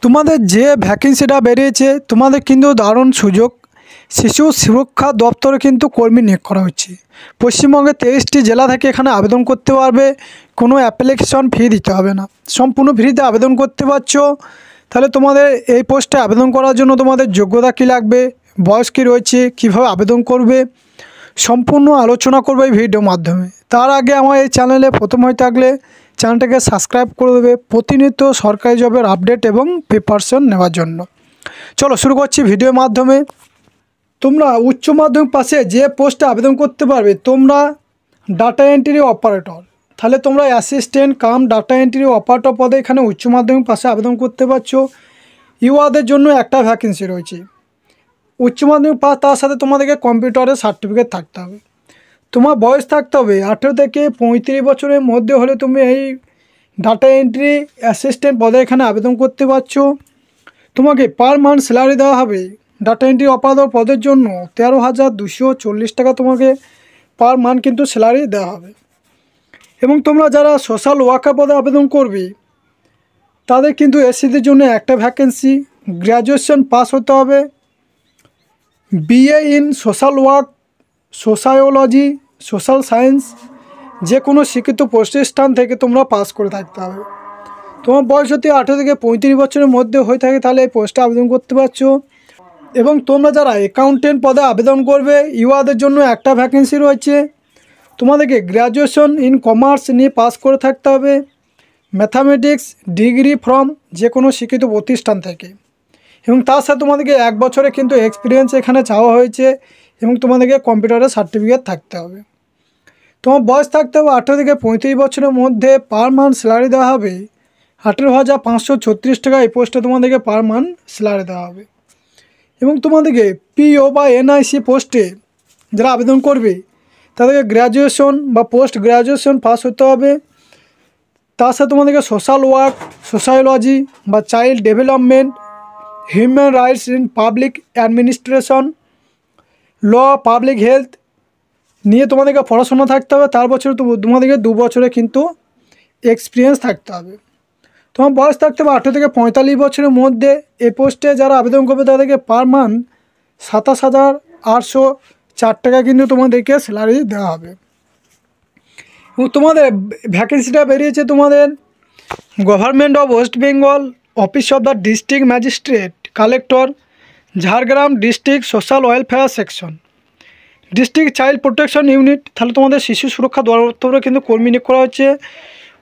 তোমাদের যে ভ্যাকেন্সিটা বেরিয়েছে তোমাদের কিন্তু দারুণ সুযোগ। শিশু সুরক্ষা দপ্তরে কিন্তু কর্মী নিয়োগ করা হচ্ছে। পশ্চিমবঙ্গে 23টি জেলা থেকে এখানে আবেদন করতে পারবে, কোনো অ্যাপ্লিকেশন ফি দিতে হবে না, সম্পূর্ণ ফ্রিতে আবেদন করতে পারছো। তাহলে তোমাদের এই পোস্টে আবেদন করার জন্য তোমাদের যোগ্যতা কী লাগবে, বয়স কী রয়েছে, কীভাবে আবেদন করবে, সম্পূর্ণ আলোচনা করবে এই ভিডিওর মাধ্যমে। তার আগে আমার এই চ্যানেলে প্রথম হয়ে থাকলে চ্যানেলটাকে সাবস্ক্রাইব করে দেবে প্রতিনিয়ত সরকারি জবের আপডেট এবং প্রিপারেশন নেওয়ার জন্য। চলো শুরু করছি ভিডিওর মাধ্যমে। তোমরা উচ্চ মাধ্যমিক পাশে যে পোস্টে আবেদন করতে পারবে, তোমরা ডাটা এন্ট্রি অপারেটর। তাহলে তোমরা assistant cum data entry operator পদে এখানে উচ্চ মাধ্যমিক পাশে আবেদন করতে পারছো। ইউআদের জন্য একটা ভ্যাকেন্সি রয়েছে, উচ্চ মাধ্যমিক পাস, তার সাথে তোমাদেরকে কম্পিউটারের সার্টিফিকেট থাকতে হবে। তোমার বয়স থাকতে হবে 18 থেকে 35 বছরের মধ্যে হলে তুমি এই ডাটা এন্ট্রি অ্যাসিস্ট্যান্ট পদে এখানে আবেদন করতে পারছো। তোমাকে পার মান্থ স্যালারি দেওয়া হবে ডাটা এন্ট্রি অপারেটর পদের জন্য 13,240 টাকা তোমাকে পার মান্থ কিন্তু স্যালারি দেওয়া হবে। এবং তোমরা যারা সোশ্যাল ওয়ার্কার পদে আবেদন করবে তাদের কিন্তু এসসিদের জন্য একটা ভ্যাকেন্সি, গ্র্যাজুয়েশন পাস হতে হবে, BA in social work, sociology, social science, যে কোনো শিক্ষিত প্রতিষ্ঠান থেকে তোমরা পাস করে থাকতে হবে। তোমার বয়স যদি 18 থেকে 35 বছরের মধ্যে হয়ে থাকে তাহলে এই পোস্টে আবেদন করতে পারছো। এবং তোমরা যারা অ্যাকাউন্টেন্ট পদে আবেদন করবে ইউআদের জন্য একটা ভ্যাকেন্সি রয়েছে। তোমাদেরকে গ্র্যাজুয়েশন ইন কমার্স নিয়ে পাস করে থাকতে হবে, ম্যাথামেটিক্স ডিগ্রি ফ্রম যে কোনো শিক্ষিত প্রতিষ্ঠান থেকে, এবং তার সাথে তোমাদেরকে 1 বছরে কিন্তু এক্সপিরিয়েন্স এখানে চাওয়া হয়েছে এবং তোমাদেরকে কম্পিউটারের সার্টিফিকেট থাকতে হবে। তোমার বয়স থাকতে হবে 18 থেকে 35 বছরের মধ্যে। পার মান্থ স্যালারি দেওয়া হবে 18,536 টাকা। এই পোস্টে তোমাদেরকে পার মান্থ স্যালারি দেওয়া হবে। এবং তোমাদেরকে পিও বা এনআইসি পোস্টে যারা আবেদন করবে তাদেরকে গ্র্যাজুয়েশন বা পোস্ট গ্র্যাজুয়েশন পাস হতে হবে। তার সাথে তোমাদেরকে সোশ্যাল ওয়ার্ক, সোশায়োলজি বা child development, human rights in public administration, law, public health নিয়ে তোমাদেরকে পড়াশোনা থাকতে হবে। তার বছর তোমাদেরকে 2 বছরে কিন্তু এক্সপিরিয়েন্স থাকতে হবে। তোমার বয়স থাকতে হবে 18 থেকে 45 বছরের মধ্যে। এই পোস্টে যারা আবেদন করবে তাদেরকে পার মান্থ 27,804 টাকা কিন্তু তোমাদেরকে স্যালারি দেওয়া হবে। এবং তোমাদের ভ্যাকেন্সিটা বেরিয়েছে তোমাদের government of West Bengal, office of the district magistrate collector, Jhargram district social welfare section, district child protection unit. তাহলে তোমাদের শিশু সুরক্ষা দপ্তরে কিন্তু কর্মী নিয়োগ করা হচ্ছে,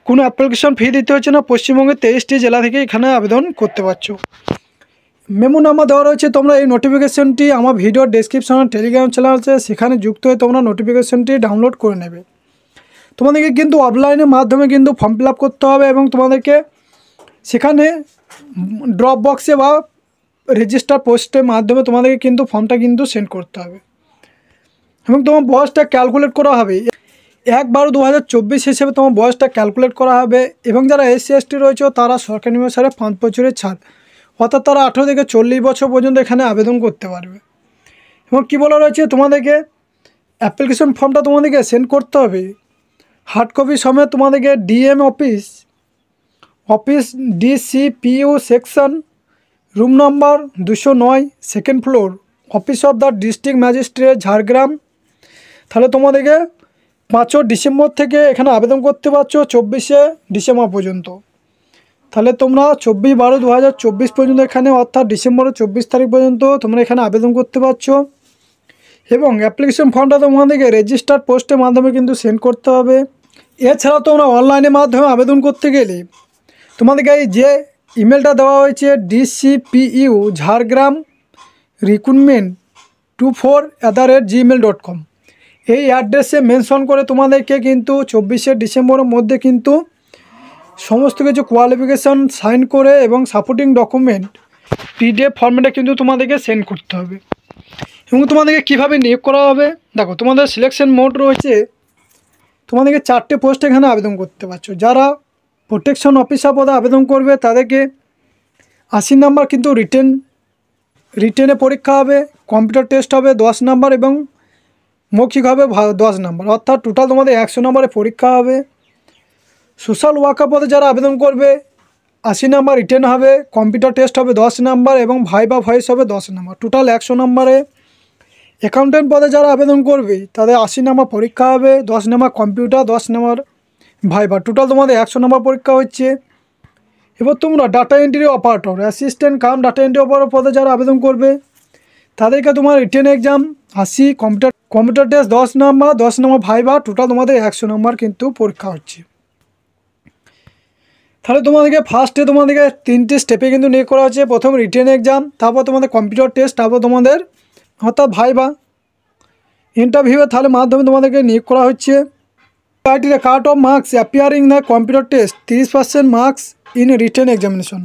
কোনো অ্যাপ্লিকেশন ফি দিতে হচ্ছে না। পশ্চিমবঙ্গের 23টি জেলা থেকে এখানে আবেদন করতে পারছো। মেমো নাম্বার দেওয়া রয়েছে, তোমরা এই নোটিফিকেশনটি আমার ভিডিওর ডেসক্রিপশনে টেলিগ্রাম চ্যানেল আছে সেখানে যুক্ত হয়ে তোমরা নোটিফিকেশনটি ডাউনলোড করে নেবে। তোমাদেরকে কিন্তু অফলাইনের মাধ্যমে কিন্তু ফর্ম ফিল আপ করতে হবে এবং তোমাদেরকে সেখানে ড্রপ বক্সে বা রেজিস্টার পোস্টের মাধ্যমে তোমাদেরকে কিন্তু ফর্মটা কিন্তু সেন্ড করতে হবে। এবং তোমার বয়সটা ক্যালকুলেট করা হবে 1/12/2024 হিসেবে তোমার বয়সটা ক্যালকুলেট করা হবে। এবং যারা SC ST রয়েছে তারা সরকারি নির্দেশে 5 বছরের ছাড়, অর্থাৎ তারা 18 থেকে 40 বছর পর্যন্ত এখানে আবেদন করতে পারবে। এবং কী বলা রয়েছে, তোমাদেরকে অ্যাপ্লিকেশন ফর্মটা তোমাদেরকে সেন্ড করতে হবে হার্ড কপি সমেত তোমাদেরকে DM office DCPU section, room number 209, second floor, office of the district magistrate Jhargram. তাহলে তোমাদেরকে 5 ডিসেম্বর থেকে এখানে আবেদন করতে পারছো 24শে ডিসেম্বর পর্যন্ত। তাহলে তোমরা 24/12/2024 পর্যন্ত এখানে, অর্থাৎ ডিসেম্বরের 24 তারিখ পর্যন্ত তোমরা এখানে আবেদন করতে পারছো। এবং অ্যাপ্লিকেশন ফর্মটা তোমাদেরকে রেজিস্টার্ড পোস্টের মাধ্যমে কিন্তু সেন্ড করতে হবে। এছাড়াও তোমরা অনলাইনের মাধ্যমে আবেদন করতে গেলে তোমাদেরকে এই যে ইমেলটা দেওয়া হয়েছে DCPU ঝাড়গ্রাম রিক্রুটমেন্ট 24@gmail.com, এই অ্যাড্রেসে মেনশন করে তোমাদেরকে কিন্তু 24শে ডিসেম্বরের মধ্যে কিন্তু সমস্ত কিছু কোয়ালিফিকেশান সাইন করে এবং সাপোর্টিং ডকুমেন্ট PDF ফর্মেটে কিন্তু তোমাদেরকে সেন্ড করতে হবে। এবং তোমাদেরকে কীভাবে নিয়োগ করা হবে, দেখো তোমাদের সিলেকশন মোড রয়েছে। তোমাদেরকে 4টে পোস্টে এখানে আবেদন করতে পারছো। যারা প্রোটেকশন অফিসার পদে আবেদন করবে তাদেরকে 80 নাম্বার কিন্তু রিটেনে পরীক্ষা হবে, কম্পিউটার টেস্ট হবে 10 নাম্বার এবং মৌখিক হবে 10 নাম্বার, অর্থাৎ টোটাল তোমাদের 100 নাম্বারে পরীক্ষা হবে। সোশ্যাল ওয়ার্কার পদে যারা আবেদন করবে 80 নাম্বার রিটেন হবে, কম্পিউটার টেস্ট হবে 10 নাম্বার এবং ভাইবা ভয়েস হবে 10 নাম্বার, টোটাল 100 নাম্বারে। অ্যাকাউন্টেন্ট পদে যারা আবেদন করবে তাদের 80 নাম্বার পরীক্ষা হবে, 10 number computer, 10 number viva, total তোমাদের 100 নাম্বার পরীক্ষা হচ্ছে। এবার তোমরা data entry operator, assistant cum data entry operator পদে যারা আবেদন করবে তাদেরকে তোমার written exam 80, computer test 10 number, 10 number viva, total তোমাদের 100 নাম্বার কিন্তু পরীক্ষা হচ্ছে। তাহলে তোমাদেরকে ফার্স্টে তোমাদেরকে 3টে স্টেপে কিন্তু নিয়োগ করা হচ্ছে। প্রথম রিটেন এক্সাম, তারপর তোমাদের কম্পিউটার টেস্ট, তারপর তোমাদের অর্থাৎ ভাইবা ইন্টারভিউয়ের তাহলে মাধ্যমে তোমাদেরকে নিয়োগ করা হচ্ছে। Criteria cut off marks appearing the computer test 30% marks in written examination.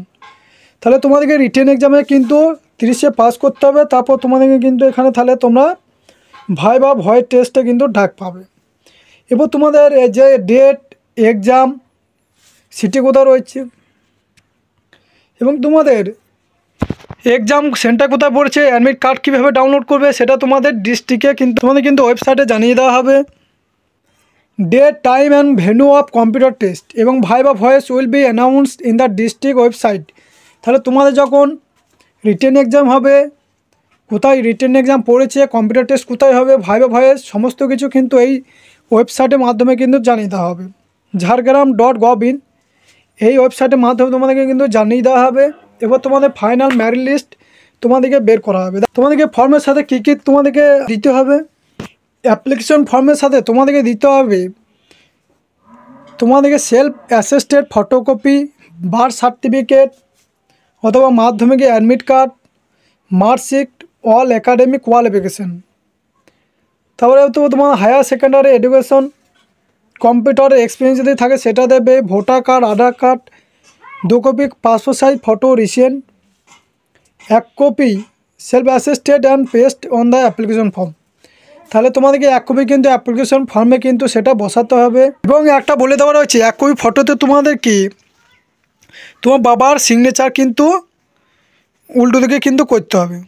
তাহলে তোমাদেরকে রিটেন এক্সামে কিন্তু 30-এ পাস করতে হবে, তারপর তোমাদেরকে কিন্তু এখানে তাহলে তোমরা ভাইবা ভয়েস টেস্টে কিন্তু ডাক পাবে। এবার তোমাদের যে ডেট, এক্সাম, সিটি কোথাও রয়েছে এবং তোমাদের এক্সাম সেন্টার কোথায় পড়ছে, অ্যাডমিট কার্ড কীভাবে ডাউনলোড করবে সেটা তোমাদের ডিস্ট্রিক্টে কিন্তু তোমাদের কিন্তু ওয়েবসাইটে জানিয়ে দেওয়া হবে। Date, time and venue of computer test এবং viva voce will be announced in the district website. তাহলে তোমাদের যখন রিটেন এক্সাম হবে, কোথায় রিটেন এক্সাম পড়েছে, কম্পিউটার টেস্ট কোথায় হবে, ভাইবা ভয়েস সমস্ত কিছু কিন্তু এই ওয়েবসাইটের মাধ্যমে কিন্তু জানিয়ে দেওয়া হবে। ঝাড়গ্রাম.gov.in এই ওয়েবসাইটের মাধ্যমে তোমাদেরকে কিন্তু জানিয়ে দেওয়া হবে। এবার তোমাদের ফাইনাল মেরিট লিস্ট তোমাদেরকে বের করা হবে। তোমাদেরকে ফর্মের সাথে কী কী তোমাদেরকে দিতে হবে, অ্যাপ্লিকেশন ফর্মের সাথে তোমাদেরকে দিতে হবে তোমাদেরকে self attested photocopy, birth certificate অথবা মাধ্যমিকের admit card, marksheet, all academic qualification. তারপরে তো তোমার হায়ার সেকেন্ডারি এডুকেশন, কম্পিউটারের এক্সপিরিয়েন্স যদি থাকে সেটা দেবে, voter card, Aadhaar card, 2 copy passport size photo recent, 1 copy self attested and paste on the application form. তাহলে তোমাদেরকে 1 কপি কিন্তু অ্যাপ্লিকেশন ফর্মে কিন্তু সেটা বসাতে হবে। এবং একটা বলে দেওয়া রয়েছে 1 কপি ফটোতে তোমাদের কি তোমার বাবার সিগনেচার কিন্তু উল্টো দিকে কিন্তু করতে হবে।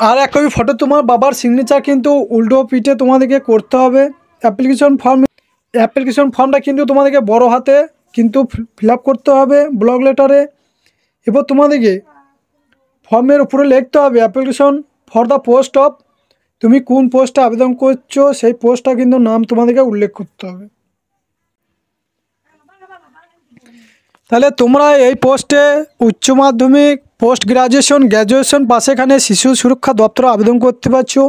আর 1 কপি ফটো তোমার বাবার সিগনেচার কিন্তু উল্টো পিঠে তোমাদেরকে করতে হবে। অ্যাপ্লিকেশন ফর্মটা কিন্তু তোমাদেরকে বড় হাতে কিন্তু ফিল আপ করতে হবে ব্লক লেটারে। এবার তোমাদেরকে ফর্মের উপরে লিখতে হবে application for the post of, তুমি কোন পোস্টে আবেদন করছো সেই পোস্টটা কিন্তু নাম তোমাদেরকে উল্লেখ করতে হবে। তাহলে তোমরা এই পোস্টে উচ্চ মাধ্যমিক, পোস্ট গ্র্যাজুয়েশন পাশে এখানে শিশু সুরক্ষা দপ্তরে আবেদন করতে পারছো।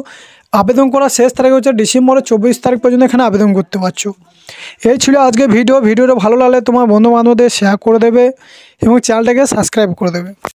আবেদন করার শেষ তারিখ হচ্ছে ডিসেম্বরের 24 তারিখ পর্যন্ত এখানে আবেদন করতে পারছো। এই ছিল আজকে ভিডিওটা ভালো লাগলে তোমার বন্ধুবান্ধবদের শেয়ার করে দেবে এবং চ্যানেলটাকে সাবস্ক্রাইব করে দেবে।